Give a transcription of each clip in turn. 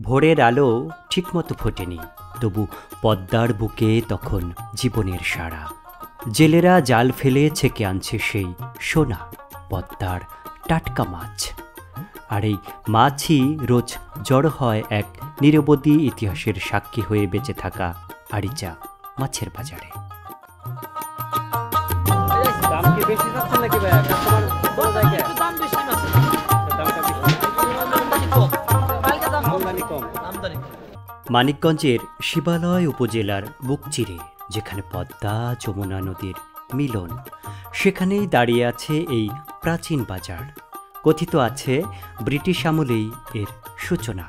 ভোরের আলো ঠিকমতো ফোটেনি, তবু পদ্মার বুকে তখন জীবনের সাড়া। জেলেরা জাল ফেলে ছেঁকে আনছে সেই সোনা পদ্মার টাটকা মাছ। আর এই মাছই রোজ জড়ো হয় এক নিরবধি ইতিহাসের সাক্ষী হয়ে বেঁচে থাকা আড়িচা মাছের বাজারে। মানিকগঞ্জের শিবালয় উপজেলার বুক চিরে যেখানে পদ্মা যমুনা নদীর মিলন, সেখানেই দাঁড়িয়ে আছে এই প্রাচীন বাজার। কথিত আছে ব্রিটিশ আমলেই এর সূচনা।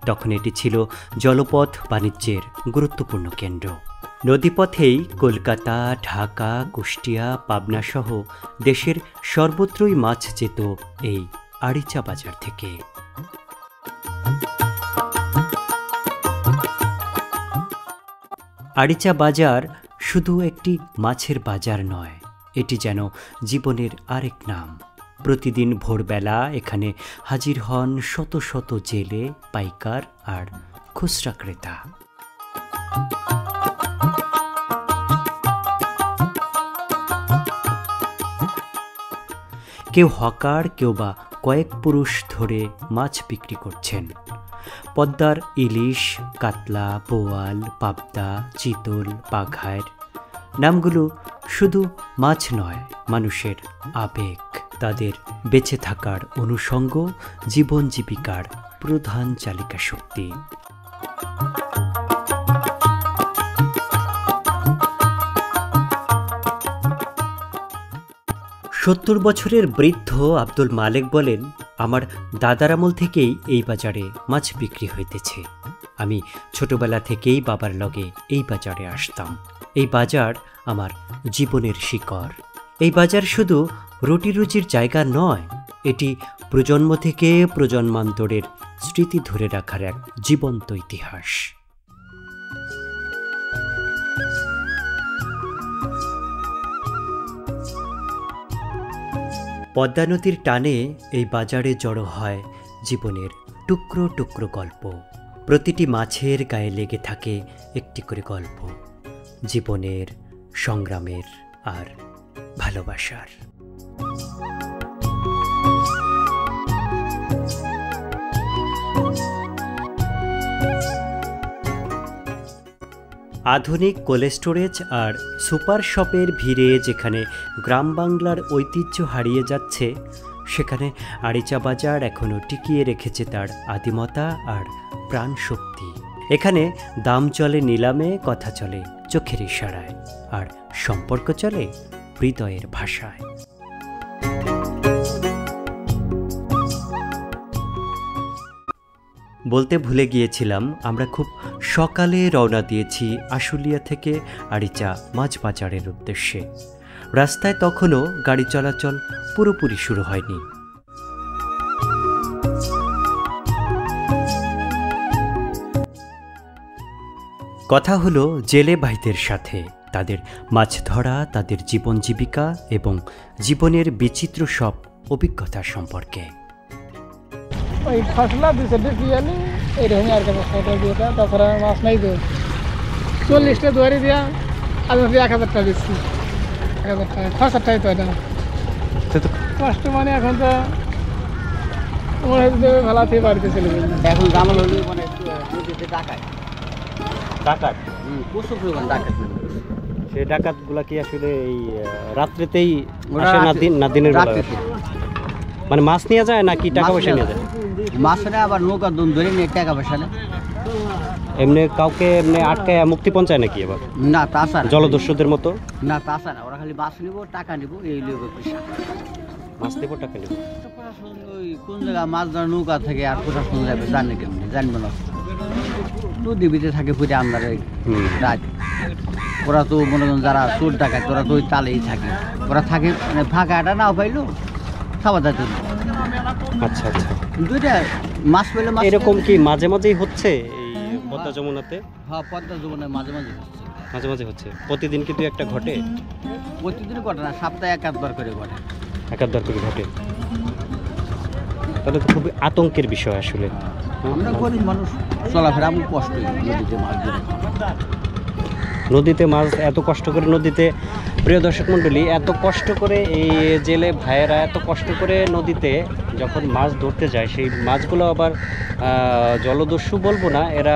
তখন এটি ছিল জলপথ বাণিজ্যের গুরুত্বপূর্ণ কেন্দ্র। নদীপথেই কলকাতা, ঢাকা, কুষ্টিয়া, পাবনা সহ দেশের সর্বত্রই মাছ যেত এই আড়িচা বাজার থেকে। আড়িচা বাজার শুধু একটি মাছের বাজার নয়, এটি যেন জীবনের আরেক নাম। প্রতিদিন ভোরবেলা এখানে হাজির হন শত শত জেলে, পাইকার আর খুচরা ক্রেতা। কেউ হকার, কেউ বা কয়েক পুরুষ ধরে মাছ বিক্রি করছেন। পদ্মার ইলিশ, কাতলা, বোয়াল, পাবদা, চিতল, পাঘার নামগুলো শুধু মাছ নয়, মানুষের আবেগ, তাদের বেঁচে থাকার অনুষঙ্গ, জীবন জীবিকার প্রধান চালিকা শক্তি। 70 বছরের বৃদ্ধ আব্দুল মালেক বলেন, আমার দাদার আমল থেকেই এই বাজারে মাছ বিক্রি হইতেছে। আমি ছোটবেলা থেকেই বাবার লগে এই বাজারে আসতাম। এই বাজার আমার জীবনের শিকড়। এই বাজার শুধু রুটি রুজির জায়গা নয়, এটি প্রজন্ম থেকে প্রজন্মান্তরের স্মৃতি ধরে রাখার এক জীবন্ত ইতিহাস। পদ্মা নদীর টানে এই বাজারে জড়ো হয় জীবনের টুকরো টুকরো গল্প। প্রতিটি মাছের গায়ে লেগে থাকে একটি করে গল্প, জীবনের, সংগ্রামের আর ভালোবাসার। আধুনিক কোল্ড স্টোরেজ আর সুপার শপের ভিড়ে যেখানে গ্রাম বাংলার ঐতিহ্য হারিয়ে যাচ্ছে, সেখানে আড়িচা বাজার এখনও টিকিয়ে রেখেছে তার আদিমতা আর প্রাণশক্তি। এখানে দাম চলে নিলামে, কথা চলে চোখের ইশারায়, আর সম্পর্ক চলে হৃদয়ের ভাষায়। বলতে ভুলে গিয়েছিলাম, আমরা খুব সকালে রওনা দিয়েছি আশুলিয়া থেকে আড়িচা মাছ বাজারের উদ্দেশ্যে। রাস্তায় তখনও গাড়ি চলাচল পুরোপুরি শুরু হয়নি। কথা হলো জেলে ভাইদের সাথে, তাদের মাছ ধরা, তাদের জীবন জীবিকা এবং জীবনের বিচিত্র সব অভিজ্ঞতা সম্পর্কে। ওই ফসলা 200 পিয়ালি এইরকমই আর কি, দিয়ে তাছাড়া মাছ নাই তো। 40টা দুয়ারি দিয়া আমি 1000 টাকা দিচ্ছি। 1000 টাকা খরচাটাই তো এটা কষ্ট, মানে এখন তো মনে হচ্ছে ভালো থেকে বাড়িতে চলে যাবে। এখন জামাল হলে মানে ডাকাত ডাকাত প্রচুর পরিমাণ ডাকাত। সেই ডাকাতগুলা কি আসলে এই রাত্রেতেই আসে না দিনের বেলা? মানে মাছ নিয়ে যায় নাকি টাকা পয়সা নিয়ে যায়? মাছ নেয়, আবার নৌকা দুম ধরে নিয়ে টাকা পয়সা নেয়। এমনি কাউকে এমনি আটকায় মুক্তি পৌঁছায় নাকি আবার? না, তা আসা না। জলদস্যুদের মতো? না, তা আসা না। ওরা খালি মাছ নিব, টাকা নিব, এই লিব পয়সা। মাছ নিব, টাকা নিব। ওই কোন জায়গায় মাছ ধরা নৌকা থেকে আর প্রশাসন যাবে জানে কেমনি? জানবে না। নদীর ভিতরে থাকে পুরে আমরা রাত। ওরা তো মনে করেন যারা চোর ডাকাত, ওরা তো ওই তালেই থাকে। ওরা থাকে মানে ফাঁকাটা নাও পাইলো খাবার দাবার জন্য। আচ্ছা আচ্ছা, দুইটা মাছ পেলে মাছ। এরকম কি মাঝে মাঝেই হচ্ছে এই পদ্মা যমুনাতে? হ্যাঁ, পদ্মা যমুনায় মাঝে মাঝে হচ্ছে। মাঝে মাঝে হচ্ছে, প্রতিদিন কি 2-1টা ঘটে? প্রতিদিন ঘটে না, সপ্তাহে 1-2বার করে ঘটে। 1-2 করে ঘটে, তাহলে তো খুবই আতঙ্কের বিষয় আসলে। আমরা গরিব মানুষ, চলাফেরা আমি কষ্ট নদীতে মাছ ধরে। নদীতে মাছ এত কষ্ট করে নদীতে, প্রিয় দর্শক মণ্ডলী, এত কষ্ট করে এই জেলে ভাইয়েরা এত কষ্ট করে নদীতে যখন মাছ ধরতে যায়, সেই মাছগুলো আবার জলদস্যু বলবো না, এরা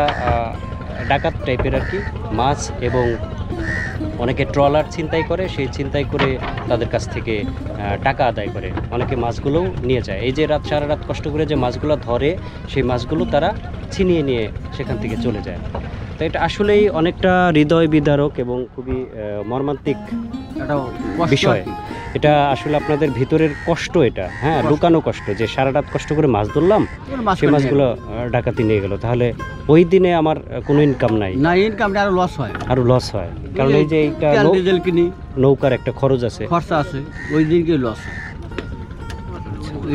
ডাকাত টাইপের আর কি মাছ, এবং অনেকে ট্রলার ছিনতাই করে, সেই ছিনতাই করে তাদের কাছ থেকে টাকা আদায় করে, অনেকে মাছগুলোও নিয়ে যায়। এই যে সারা রাত কষ্ট করে যে মাছগুলো ধরে, সেই মাছগুলো তারা ছিনিয়ে নিয়ে সেখান থেকে চলে যায়। তো এটা আসলেই অনেকটা হৃদয় বিদারক এবং খুবই মর্মান্তিক বিষয়। এটা আসলে আপনাদের ভিতরের কষ্ট, এটা হ্যাঁ লুকানো কষ্ট, যে সারা রাত কষ্ট করে মাছ ধরলাম, সেই মাছগুলো ডাকাতি নিয়ে গেল, তাহলে ওই দিনে আমার কোনো ইনকাম নাই, না ইনকামটা আরো লস হয়, আরো লস হয়, কারণ এই যে এইটা ডিজেল কিনি, নৌকার একটা খরচ আছে, খরচা আছে, ওই দিনকে লস হয়।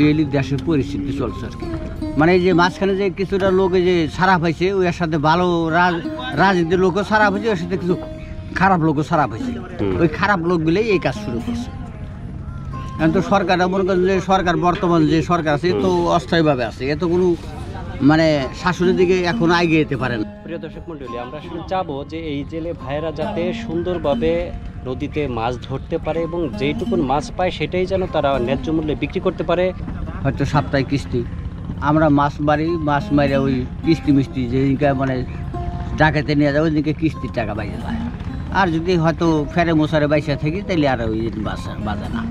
এই দেশের পরিস্থিতি চলছে আর কি, মানে এই যে মাঝখানে যে কিছুটা লোক যে সারা পাইছে, ওই এর সাথে ভালো রাজনীতির লোকও সারা পাইছে, ওর সাথে কিছু খারাপ লোকও সারা পাইছে। ওই খারাপ লোকগুলোই এই কাজ শুরু করছে। এখন তো সরকারটা মনে করেন যে সরকার, বর্তমান যে সরকার আছে, এ তো অস্থায়ীভাবে আছে, এ তো কোনো মানে শাসনের দিকে এখন এগিয়ে যেতে পারে না। প্রিয় দর্শক মণ্ডলী, আমরা আসলে চাবো যে এই জেলে ভাইয়েরা যাতে সুন্দরভাবে নদীতে মাছ ধরতে পারে এবং যেইটুকুন মাছ পায় সেটাই যেন তারা ন্যায্য মূল্যে বিক্রি করতে পারে। হয়তো সাপ্তাহিক কিস্তি আমরা মাছ মারি, মাছ মারে ওই কিস্তি মিস্তি যেদিনকে মানে ডাকাতে নিয়ে যায়, ওই দিনকে কিস্তির টাকা বাইরে যায়। আর যদি হয়তো ফেরে মশারে বাইসা থাকি, তাহলে আর ওই বাজে না।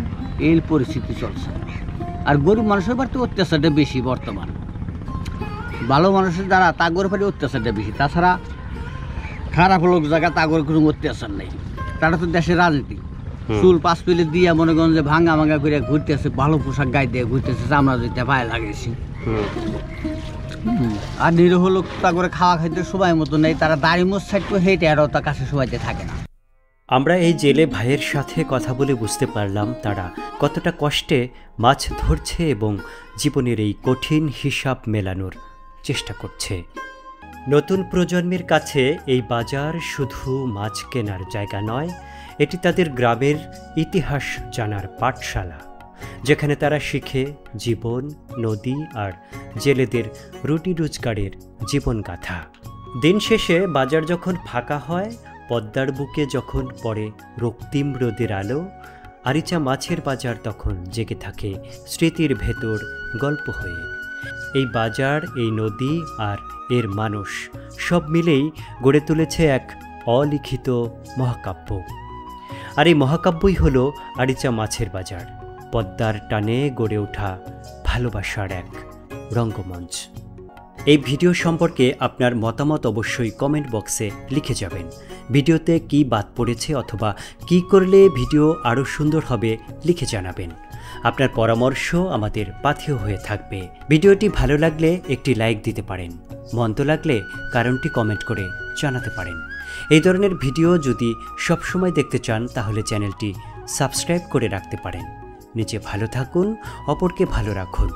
এই পরিস্থিতি চলছে। আর গরিব মানুষের বাড়িতে অত্যাচারটা বেশি বর্তমান, ভালো মানুষের দ্বারা তাগর বাড়ি অত্যাচারটা বেশি। তাছাড়া খারাপ লোক জায়গা তাগর কোনো অত্যাচার নেই, তারা তো দেশের রাজনীতি। চুল 5 পিলে দিয়া মনে করেন যে ভাঙা ভাঙা করে ঘুরতেছে, ভালো পোশাক গায়ে দিয়ে ঘুরতেছে, চামড়া দিতে পায়ে লাগিয়েছি। আর নিরীহ লোক তাগরে খাওয়া খাইতে সময় মতো নেই, তারা দাড়ি মোছ ছাড়তো, হেঁটে আরও তার কাছে সবাইতে থাকে না। আমরা এই জেলে ভাইয়ের সাথে কথা বলে বুঝতে পারলাম তারা কতটা কষ্টে মাছ ধরছে এবং জীবনের এই কঠিন হিসাব মেলানোর চেষ্টা করছে। নতুন প্রজন্মের কাছে এই বাজার শুধু মাছ কেনার জায়গা নয়, এটি তাদের গ্রামের ইতিহাস জানার পাঠশালা, যেখানে তারা শিখে জীবন, নদী আর জেলেদের রুটি রোজগারের জীবনগাথা। দিন শেষে বাজার যখন ফাঁকা হয়, পদ্মার বুকে যখন পড়ে রক্তিম রোদের আলো, আরিচা মাছের বাজার তখন জেগে থাকে স্মৃতির ভেতর গল্প হয়ে। এই বাজার, এই নদী আর এর মানুষ সব মিলেই গড়ে তুলেছে এক অলিখিত মহাকাব্য। আর এই মহাকাব্যই হলো আরিচা মাছের বাজার, পদ্মার টানে গড়ে ওঠা ভালোবাসার এক রঙ্গমঞ্চ। এই ভিডিও সম্পর্কে আপনার মতামত অবশ্যই কমেন্ট বক্সে লিখে যাবেন। ভিডিওতে কি বাদ পড়েছে অথবা কি করলে ভিডিও আরও সুন্দর হবে লিখে জানাবেন। আপনার পরামর্শ আমাদের পাথেয় হয়ে থাকবে। ভিডিওটি ভালো লাগলে একটি লাইক দিতে পারেন, মন্দ লাগলে কারণটি কমেন্ট করে জানাতে পারেন। এই ধরনের ভিডিও যদি সবসময় দেখতে চান তাহলে চ্যানেলটি সাবস্ক্রাইব করে রাখতে পারেন। নিজে ভালো থাকুন, অপরকে ভালো রাখুন।